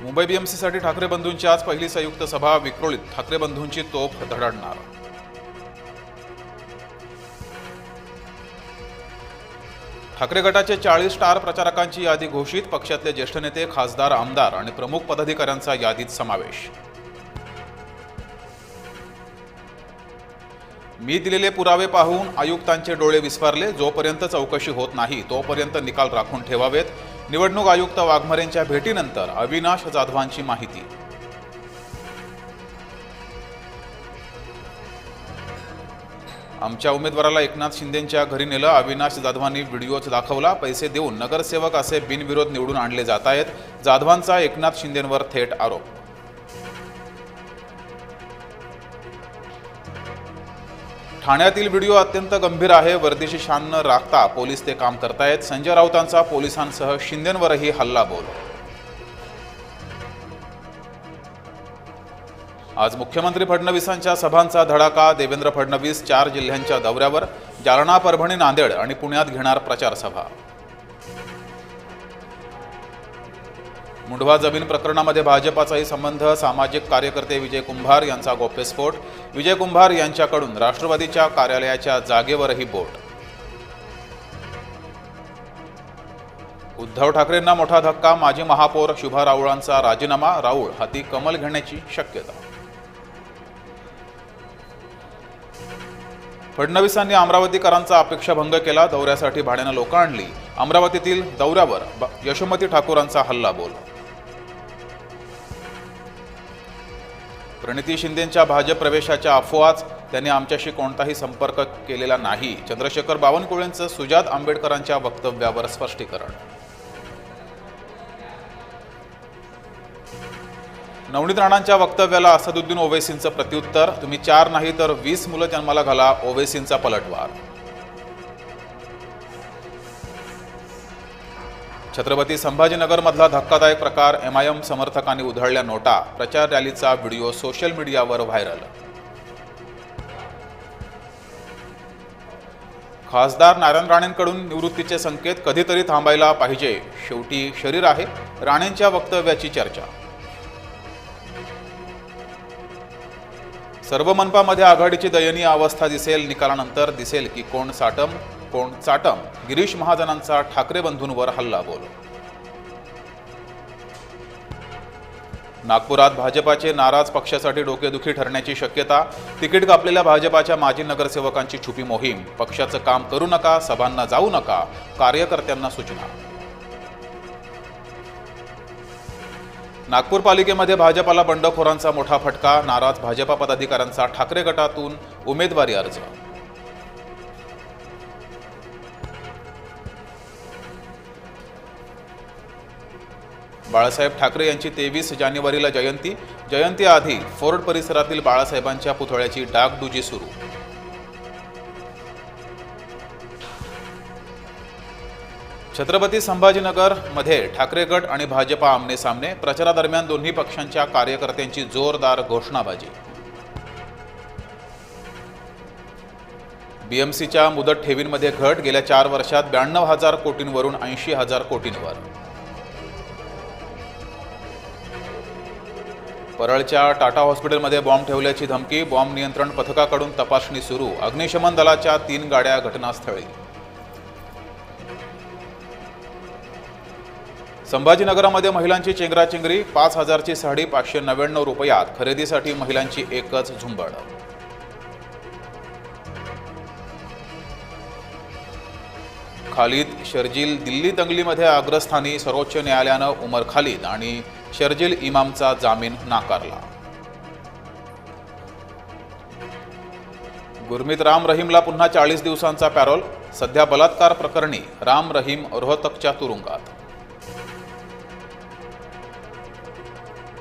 मुंबई बीएमसीसाठी ठाकरे बंधूंची आज पहिली संयुक्त सभा विक्रोळीत ठाकरे बंधूंची तोफ धडधडणार। ठाकरे गटाचे 40 स्टार प्रचारकांची यादी घोषित। पक्षातले ज्येष्ठ नेते, खासदार, आमदार आणि प्रमुख पदाधिकाऱ्यांचा यादीत समावेश। मी दिलेले पुरावे पाहून आयुक्तांचे डोळे विस्फारले। जोपर्यंत चौकशी होत नाही तोपर्यंत निकाल राखून ठेवावेत। निवडणूक आयुक्त वाघमारेंच्या भेटीनंतर अविनाश जाधवांची माहिती। आमच्या उमेदवाराला एकनाथ शिंदेंच्या घरी नेलं। अविनाश जाधवांनी व्हिडिओच दाखवला। पैसे देऊन नगरसेवक असे बिनविरोध निवडून आणले जात आहेत। जाधवांचा एकनाथ शिंदेंवर थेट आरोप। ठाण्यातील व्हिडिओ अत्यंत गंभीर आहे। वर्दीची शान न राखता पोलीस ते काम करतायत। संजय राऊतांचा पोलिसांसह शिंदेंवरही हल्लाबोल। आज मुख्यमंत्री फडणवीसांच्या सभांचा धडाका। देवेंद्र फडणवीस 4 जिल्ह्यांच्या दौऱ्यावर। जालना, परभणी, नांदेड आणि पुण्यात घेणार प्रचार सभा। मुंढवा जमीन प्रकरणामध्ये भाजपाचाही संबंध। सामाजिक कार्यकर्ते विजय कुंभार यांचा गौप्यस्फोट। विजय कुंभार यांच्याकडून राष्ट्रवादीच्या कार्यालयाच्या जागेवरही बोट। उद्धव ठाकरेंना मोठा धक्का। माजी महापौर शुभा राऊळांचा राजीनामा। राऊळ हाती कमल घेण्याची शक्यता। फडणवीसांनी अमरावतीकरांचा अपेक्षाभंग केला। दौऱ्यासाठी भाड्यानं लोक आणली। अमरावतीतील दौऱ्यावर यशोमती ठाकूरांचा हल्लाबोल। प्रणिती शिंदेंच्या भाजप प्रवेशाच्या अफवाच। त्यांनी आमच्याशी कोणताही संपर्क केलेला नाही। चंद्रशेखर बावनकुळेंचं सुजात आंबेडकरांच्या वक्तव्यावर स्पष्टीकरण। नवनीत राणांच्या वक्तव्याला असदुद्दीन ओवैसींचं प्रत्युत्तर। तुम्ही 4 नाही तर 20 मुलं जन्माला घाला। ओवैसींचा पलटवार। छत्रपती संभाजीनगरमधला धक्कादायक प्रकार। एमआयएम समर्थकांनी उधळल्या नोटा। प्रचार रॅलीचा व्हिडिओ सोशल मीडियावर व्हायरल। खासदार नारायण राणेंकडून निवृत्तीचे संकेत। कधीतरी थांबायला पाहिजे, शेवटी शरीर आहे। राणेंच्या वक्तव्याची चर्चा। सर्व मनपामध्ये आघाडीची दयनीय अवस्था दिसेल। निकालानंतर दिसेल की कोण साटम कोण चाटम। गिरीश महाजनांचा ठाकरे बंधूंवर हल्लाबोल। नागपुरात भाजपाचे नाराज पक्षासाठी डोकेदुखी ठरण्याची शक्यता। तिकीट कापलेल्या भाजपाच्या माजी नगरसेवकांची छुपी मोहीम। पक्षाचं काम करू नका, सभांना जाऊ नका, कार्यकर्त्यांना सूचना। नागपूर पालिकेमध्ये भाजपाला बंडखोरांचा मोठा फटका। नाराज भाजपा पदाधिकाऱ्यांचा ठाकरे गटातून उमेदवारी अर्ज। बाळासाहेब ठाकरे यांची 23 जानेवारीला जयंती। जयंतीआधी फोर्ट परिसरातील बाळासाहेबांच्या पुतळ्याची डागडुजी सुरू। छत्रपती संभाजीनगर मध्ये ठाकरे गट आणि भाजपा आमने सामने। प्रचारादरम्यान दोन्ही पक्षांच्या कार्यकर्त्यांची जोरदार घोषणाबाजी। बीएमसीच्या मुदत ठेवींमध्ये घट। गेल्या 4 वर्षात 92,000 कोटींवरून 80,000 कोटींवर। परळच्या टाटा हॉस्पिटलमध्ये बॉम्ब ठेवल्याची धमकी। बॉम्ब नियंत्रण पथकाकडून तपासणी सुरू। अग्निशमन दलाच्या 3 गाड्या घटनास्थळी। संभाजीनगरमध्ये महिलांची चेंगराचेंगरी। 5,000ची साडी 599 रुपयात। खरेदीसाठी महिलांची एकच झुंबड। खालिद शर्जील दिल्ली दंगलीमध्ये अग्रस्थानी। सर्वोच्च न्यायालयानं उमर खालिद आणि शर्जील इमामचा जामीन नाकारला। गुरमीत राम रहीमला पुन्हा 40 दिवसांचा पॅरोल। सध्या बलात्कार प्रकरणी राम रहीम रोहतकच्या तुरुंगात।